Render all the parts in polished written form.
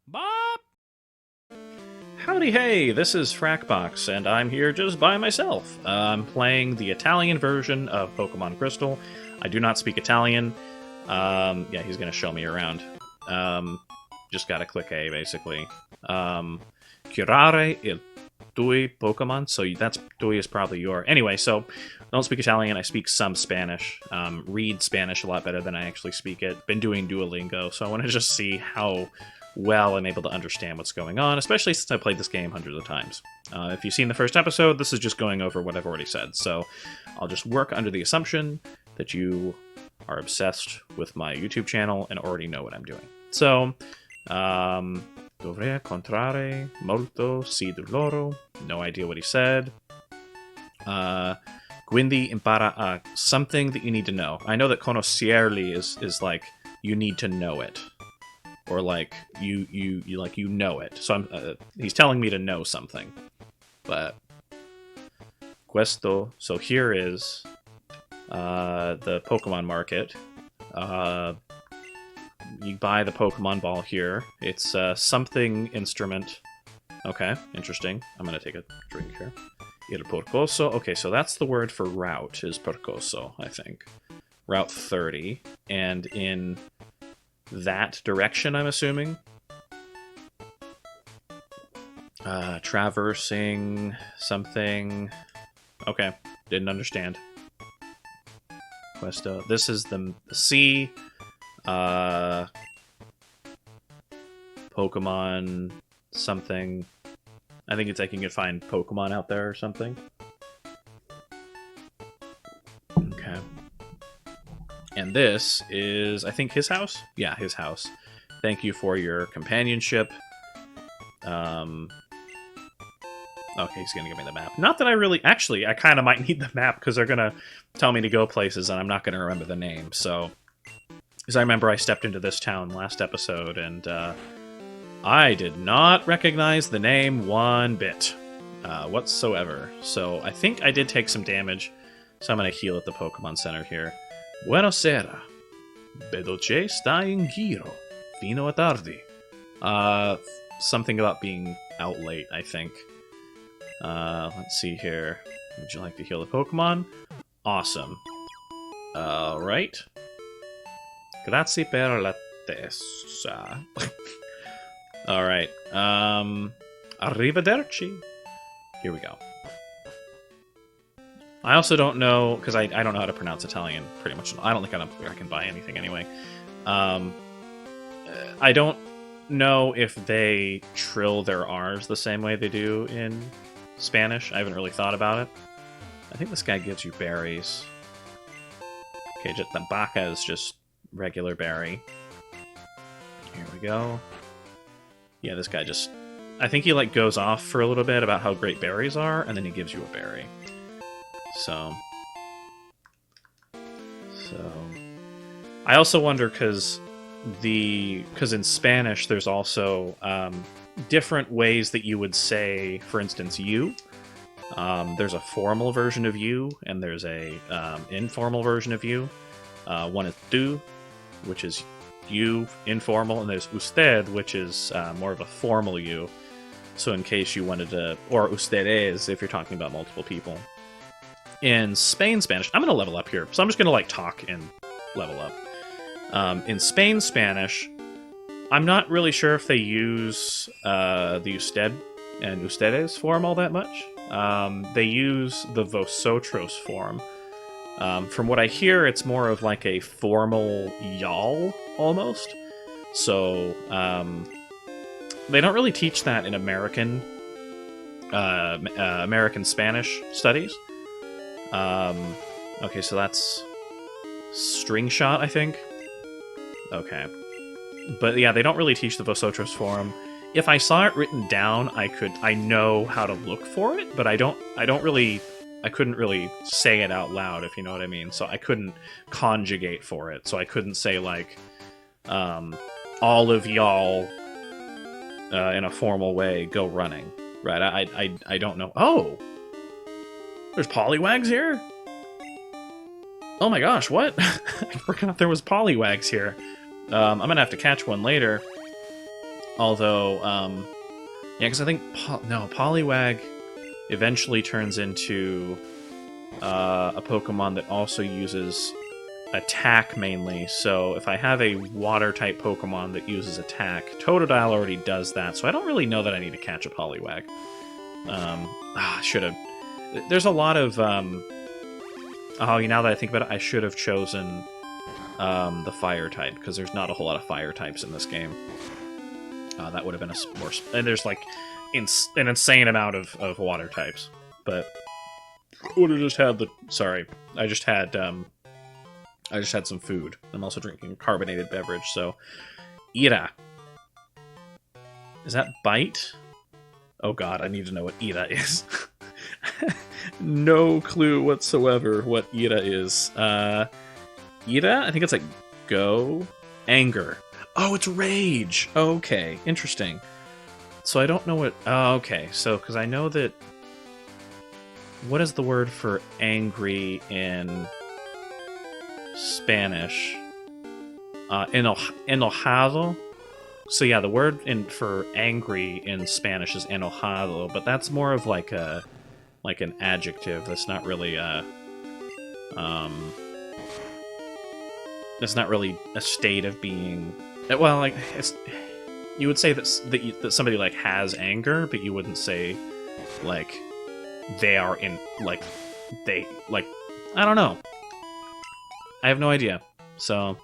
Bop! Howdy hey, this is Frakbox, and I'm here just by myself. I'm playing the Italian version of Pokemon Crystal. I do not speak Italian. Yeah, he's gonna show me around. Just gotta click A, basically. Curare il tui Pokemon, so that's tui is probably your. Anyway, so I don't speak Italian, I speak some Spanish. Read Spanish a lot better than I actually speak it. Been doing Duolingo, so I want to just see how well I'm able to understand what's going on, especially since I played this game hundreds of times. If you've seen the first episode, this is just going over what I've already said, so I'll just work under the assumption that you are obsessed with my YouTube channel and already know what I'm doing. So, dovrei incontrare molto si loro. No idea what he said. Quindi impara something that you need to know. I know that conoscerli is like you need to know it, or like you know it. So he's telling me to know something. But questo. So here is the Pokemon market. You buy the Pokemon ball here. It's something instrument. Okay, interesting. I'm gonna take a drink here. Il percorso. Okay, so that's the word for route, is percorso, I think. Route 30. And in that direction, I'm assuming. Traversing something. Okay, didn't understand. Questo. This is the C. Pokemon something. I think it's like you can find Pokemon out there or something. Okay. And this is, I think, his house? Yeah, his house. Thank you for your companionship. Okay, he's gonna give me the map. Not that I really... Actually, I kind of might need the map, because they're gonna tell me to go places, and I'm not gonna remember the name, so... Because I remember I stepped into this town last episode, and I did not recognize the name one bit whatsoever. So I think I did take some damage, so I'm going to heal at the Pokemon Center here. Buonasera. Vedo che stai in giro. Fino a tardi. Something about being out late, I think. Let's see here. Would you like to heal the Pokemon? Awesome. Alright. Grazie per la testa. Alright. Arrivederci. Here we go. I also don't know, because I don't know how to pronounce Italian, pretty much. I don't think I can buy anything anyway. I don't know if they trill their R's the same way they do in Spanish. I haven't really thought about it. I think this guy gives you berries. Okay, the Baka is just regular berry. Here we go. Yeah, this guy just... I think he, like, goes off for a little bit about how great berries are, and then he gives you a berry. So... I also wonder, because in Spanish, there's also different ways that you would say, for instance, you. There's a formal version of you, and there's a informal version of you. One is tú, which is you, informal, and there's usted, which is more of a formal you. So in case you wanted to... Or ustedes, if you're talking about multiple people. In Spanish... I'm going to level up here, so I'm just going to, like, talk and level up. In Spanish, I'm not really sure if they use the usted and ustedes form all that much. They use the vosotros form. From what I hear, it's more of like a formal y'all, almost. So, they don't really teach that in American Spanish studies. Okay, so that's string shot, I think. Okay. But yeah, they don't really teach the vosotros form. If I saw it written down, I know how to look for it, but I couldn't really say it out loud, if you know what I mean. So I couldn't conjugate for it. So I couldn't say, like, all of y'all, in a formal way, go running. Right, I don't know. Oh! There's Poliwags here? Oh my gosh, what? I forgot there was Poliwags here. I'm gonna have to catch one later. Although, yeah, because I think Poliwag eventually turns into a Pokemon that also uses attack mainly. So if I have a water-type Pokemon that uses attack, Totodile already does that, so I don't really know that I need to catch a Poliwag. Should have. There's a lot of... now that I think about it, I should have chosen the Fire-type, because there's not a whole lot of Fire-types in this game. That would have been a more... And there's, like, an insane amount of Water-types. But would have just had the... Sorry. I just had some food. I'm also drinking a carbonated beverage, so... Ira. Is that Bite? Oh god, I need to know what Ira is. No clue whatsoever what Ira is. Ira? I think it's like Go? Anger. Oh, it's Rage! Okay, interesting. So I don't know what... Oh, okay, so, because I know that... What is the word for angry in Spanish? Enojado? So yeah, the word for angry in Spanish is enojado, but that's more of like an adjective. That's not really it's not really a state of being. Well, like you would say that somebody like has anger, but you wouldn't say like they are in like they like. I don't know. I have no idea. So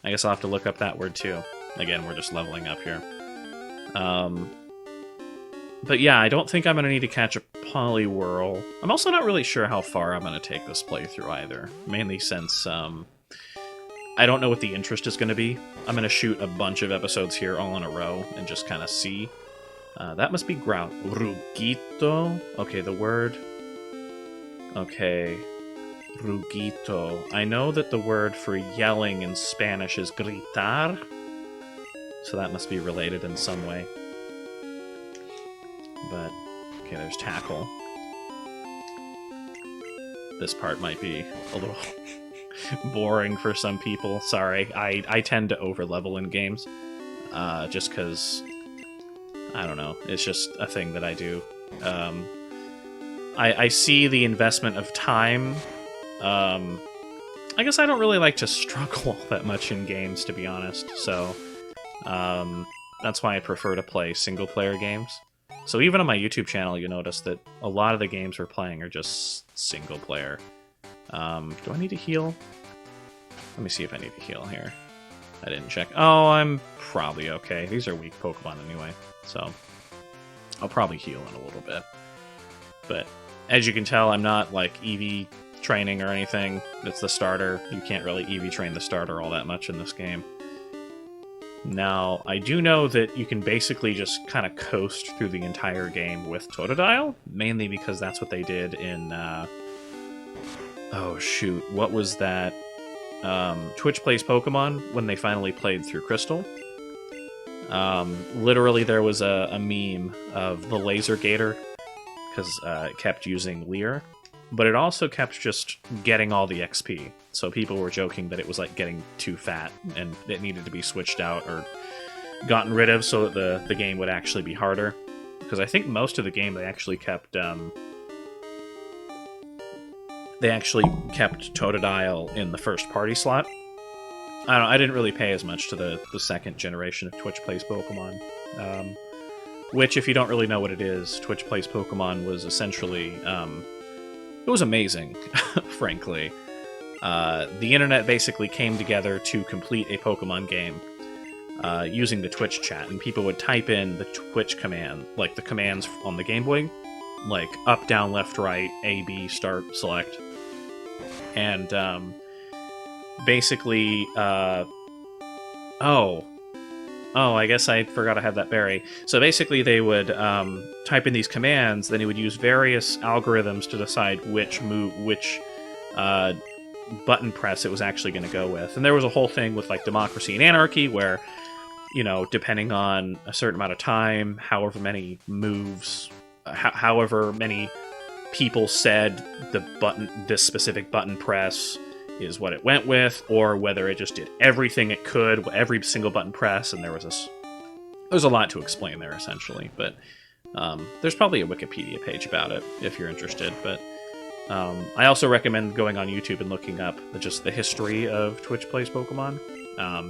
I guess I'll have to look up that word too. Again, we're just leveling up here. But yeah, I don't think I'm going to need to catch a Poliwhirl. I'm also not really sure how far I'm going to take this playthrough either. Mainly since I don't know what the interest is going to be. I'm going to shoot a bunch of episodes here all in a row and just kind of see. That must be ground. Rugito. Okay, the word. Okay. Rugito. I know that the word for yelling in Spanish is gritar. So that must be related in some way. But, okay, there's Tackle. This part might be a little boring for some people. Sorry, I tend to overlevel in games. Just because, I don't know, it's just a thing that I do. I see the investment of time. I guess I don't really like to struggle all that much in games, to be honest, so... that's why I prefer to play single-player games. So even on my YouTube channel, you notice that a lot of the games we're playing are just single-player. Do I need to heal? Let me see if I need to heal here. I didn't check. Oh, I'm probably okay. These are weak Pokemon anyway, so I'll probably heal in a little bit. But as you can tell, I'm not, like, EV training or anything. It's the starter. You can't really EV train the starter all that much in this game. Now, I do know that you can basically just kind of coast through the entire game with Totodile, mainly because that's what they did in, oh shoot, what was that? Twitch Plays Pokemon, when they finally played through Crystal. Literally there was a meme of the Laser Gator, because it kept using Leer, but it also kept just getting all the XP. So people were joking that it was like getting too fat and it needed to be switched out or gotten rid of so that the game would actually be harder. Because I think most of the game they actually kept Totodile in the first party slot. I didn't really pay as much to the second generation of Twitch Plays Pokemon. Which, if you don't really know what it is, Twitch Plays Pokemon was essentially... it was amazing, frankly. The internet basically came together to complete a Pokemon game using the Twitch chat, and people would type in the Twitch command, like the commands on the Game Boy, like up, down, left, right, A, B, start, select, and basically, I guess I forgot I had that berry. So basically they would type in these commands, then he would use various algorithms to decide which button press it was actually going to go with. And there was a whole thing with like Democracy and Anarchy where, you know, depending on a certain amount of time, however many moves, however many people said this specific button press is what it went with, or whether it just did everything it could, every single button press, and there was this there's a lot to explain there, essentially, but there's probably a Wikipedia page about it if you're interested, but I also recommend going on YouTube and looking up just the history of Twitch Plays Pokemon.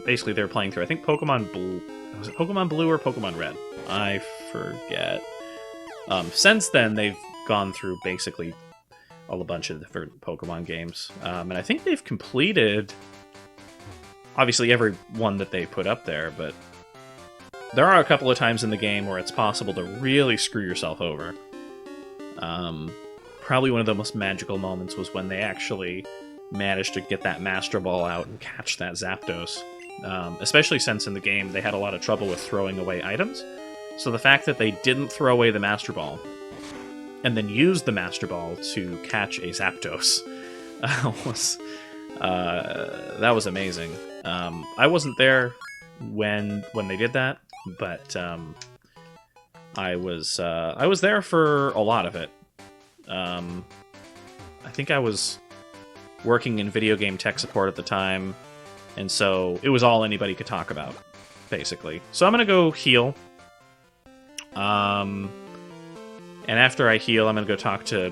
Basically, they're playing through, I think, Pokemon Blue. Was it Pokemon Blue or Pokemon Red? I forget. Since then, they've gone through basically a bunch of different Pokemon games. And I think they've completed, obviously, every one that they put up there, but there are a couple of times in the game where it's possible to really screw yourself over. Probably one of the most magical moments was when they actually managed to get that Master Ball out and catch that Zapdos. Especially since in the game they had a lot of trouble with throwing away items. So the fact that they didn't throw away the Master Ball and then used the Master Ball to catch a Zapdos that was amazing. I wasn't there when they did that, but I was there for a lot of it. I think I was working in video game tech support at the time, and so it was all anybody could talk about, basically. So I'm gonna go heal. And after I heal, I'm gonna go talk to...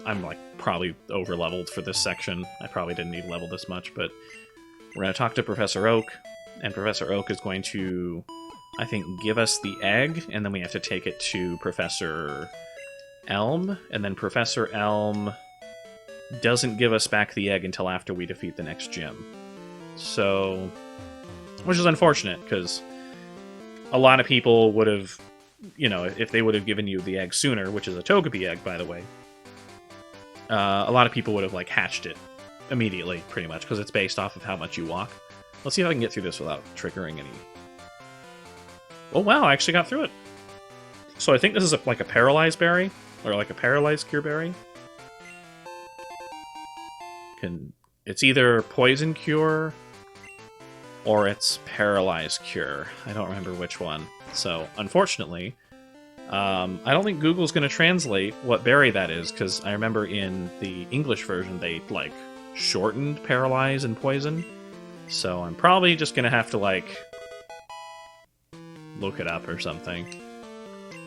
I'm, like, probably over-leveled for this section. I probably didn't need to level this much, but we're gonna talk to Professor Oak, and Professor Oak is going to, I think, give us the egg, and then we have to take it to Professor Elm, and then Professor Elm doesn't give us back the egg until after we defeat the next gym. So, which is unfortunate, because a lot of people would have, you know, if they would have given you the egg sooner, which is a Togepi egg, by the way, a lot of people would have, like, hatched it immediately, pretty much, because it's based off of how much you walk. Let's see if I can get through this without triggering any... Oh, wow, I actually got through it. So I think this is like a paralyzed berry, or like a paralyzed cure berry. It's either poison cure or it's paralyzed cure. I don't remember which one. So, unfortunately, I don't think Google's going to translate what berry that is, because I remember in the English version they, like, shortened paralyze and poison. So I'm probably just going to have to, like, look it up or something.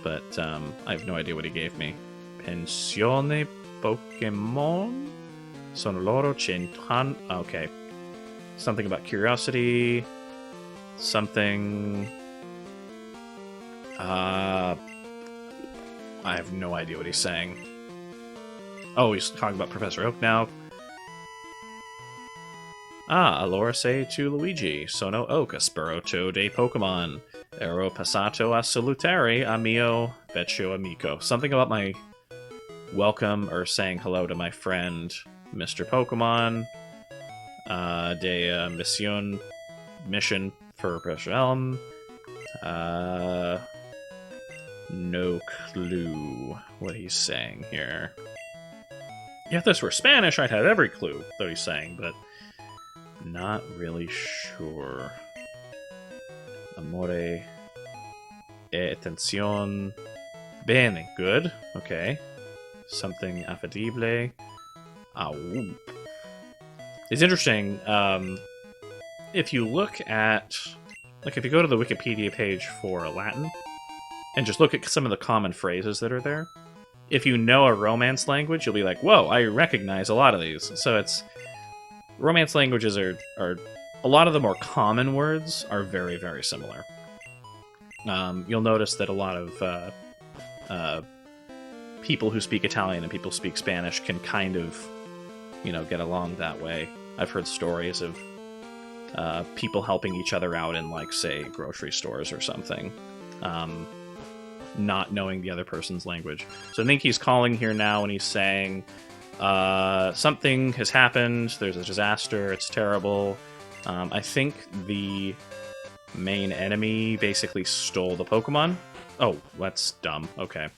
But I have no idea what he gave me. Pensione Pokemon? Sono loro centran... Okay. Something about curiosity. Something... I have no idea what he's saying. Oh, he's talking about Professor Oak now. Allora sei tu Luigi. Sono Oak, asperato dei Pokemon. Ero passato a salutare a mio vecchio amico. Something about my welcome or saying hello to my friend, Mr. Pokemon. Mission for Professor Elm. No clue what he's saying here. If this were Spanish, I'd have every clue that he's saying, but not really sure. Amore e attenzione. Bene, good. Okay. Something affidibile. Au. It's interesting. If you look at... Like, if you go to the Wikipedia page for Latin, and just look at some of the common phrases that are there, if you know a Romance language, you'll be like, whoa, I recognize a lot of these. So it's... Romance languages are a lot of the more common words are very, very similar. You'll notice that a lot of people who speak Italian and people who speak Spanish can kind of, you know, get along that way. I've heard stories of people helping each other out in, like, say, grocery stores or something, not knowing the other person's language. So I think he's calling here now and he's saying, something has happened, there's a disaster, it's terrible. I think the main enemy basically stole the Pokemon. Oh, that's dumb. Okay.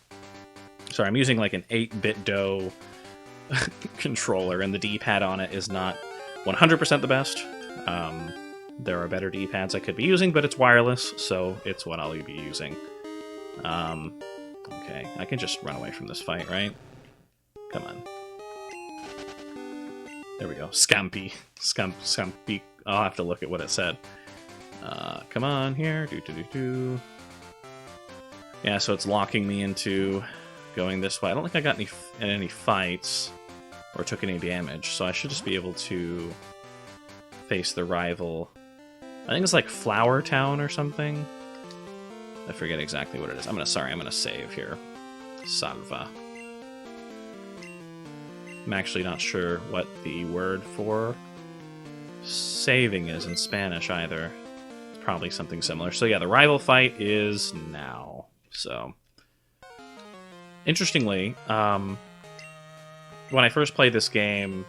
Sorry, I'm using, like, an 8-bit DOE controller, and the D-pad on it is not 100% the best. There are better D-pads I could be using, but it's wireless, so it's what I'll be using. Okay, I can just run away from this fight, right? Come on. There we go. Scampi. Scampi. I'll have to look at what it said. Come on here. Yeah, so it's locking me into going this way. I don't think I got in any fights or took any damage, so I should just be able to face the rival. I think it's like Flower Town or something. I forget exactly what it is. I'm gonna save here. Salva. I'm actually not sure what the word for saving is in Spanish either. It's probably something similar. So yeah, the rival fight is now. So, interestingly, when I first played this game,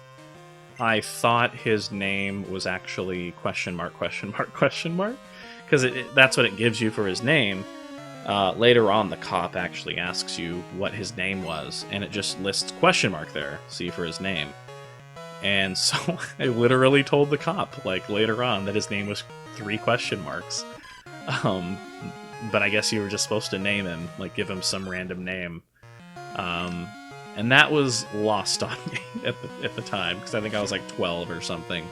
I thought his name was actually question mark, because that's what it gives you for his name. Later on, the cop actually asks you what his name was, and it just lists question mark there, see, for his name. And so I literally told the cop, like, later on, that his name was 3 question marks. But I guess you were just supposed to name him, like, give him some random name. And that was lost on me at the time, because I think I was like 12 or something.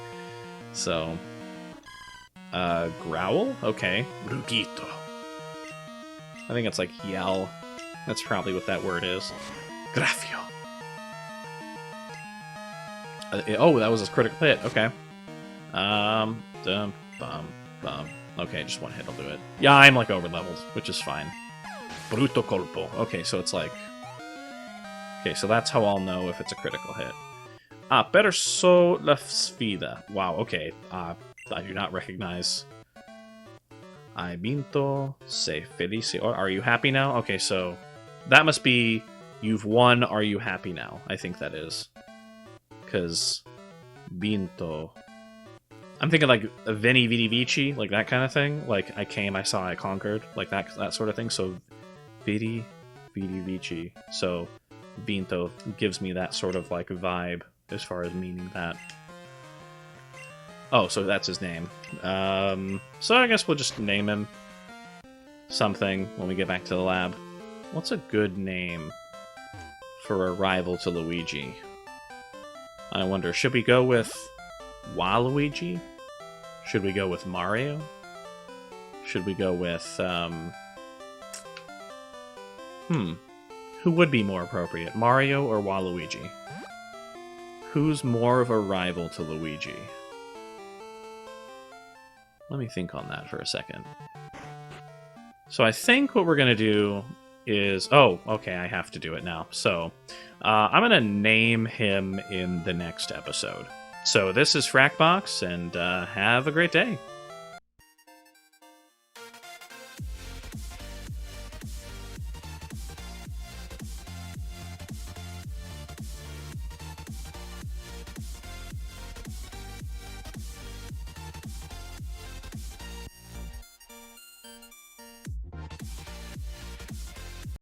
So, growl? Okay. Rugito. I think it's like yell. That's probably what that word is. Grafio. Oh, that was a critical hit. Okay. Okay, just one hit will do it. Yeah, I'm like over-leveled, which is fine. Bruto colpo. Okay, so it's like... Okay, so that's how I'll know if it's a critical hit. Perso la sfida. Wow, okay. I do not recognize... Hai vinto, sei felice. Or are you happy now? Okay, so that must be you've won, are you happy now? I think that is. Because vinto... I'm thinking like Veni Vidi Vici, like that kind of thing. Like I came, I saw, I conquered. Like that sort of thing. So Vidi Vidi Vici. So vinto gives me that sort of like vibe as far as meaning that. Oh, so that's his name. So I guess we'll just name him something when we get back to the lab. What's a good name for a rival to Luigi? I wonder, should we go with Waluigi? Should we go with Mario? Should we go with, who would be more appropriate, Mario or Waluigi? Who's more of a rival to Luigi? Let me think on that for a second. So I think what we're going to do is... Oh, okay, I have to do it now. So I'm going to name him in the next episode. So this is Frakbox, and have a great day.